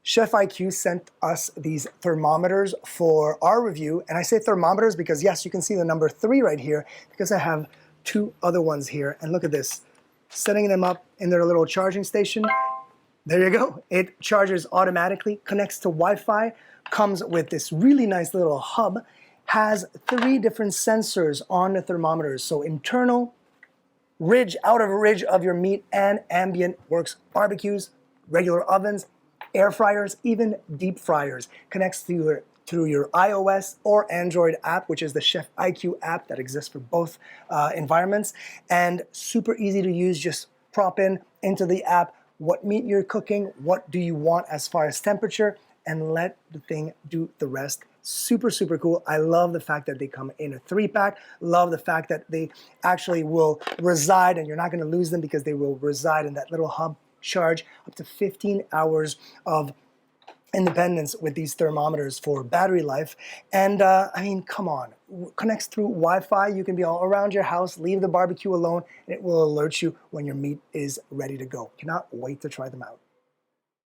Chef IQ sent us these thermometers for our review. And I say thermometers because yes, you can see the number 3 right here because I have 2 other ones here. And look at this, setting them up in their little charging station. There you go. It charges automatically, connects to Wi-Fi, comes with this really nice little hub, has 3 different sensors on the thermometers. So internal, ridge, outer ridge of your meat, and ambient, works barbecues, regular ovens, air fryers, even deep fryers. Connects through your iOS or Android app, which is the Chef IQ app that exists for both environments. And super easy to use, just prop in into the app what meat you're cooking, what do you want as far as temperature, and let the thing do the rest. Super, super cool. I love the fact that they come in a 3-pack. Love the fact that they actually will reside, and you're not gonna lose them because they will reside in that little hub. Charge up to 15 hours of independence with these thermometers for battery life. And I mean, come on, connects through Wi-Fi. You can be all around your house, leave the barbecue alone, and it will alert you when your meat is ready to go. Cannot wait to try them out.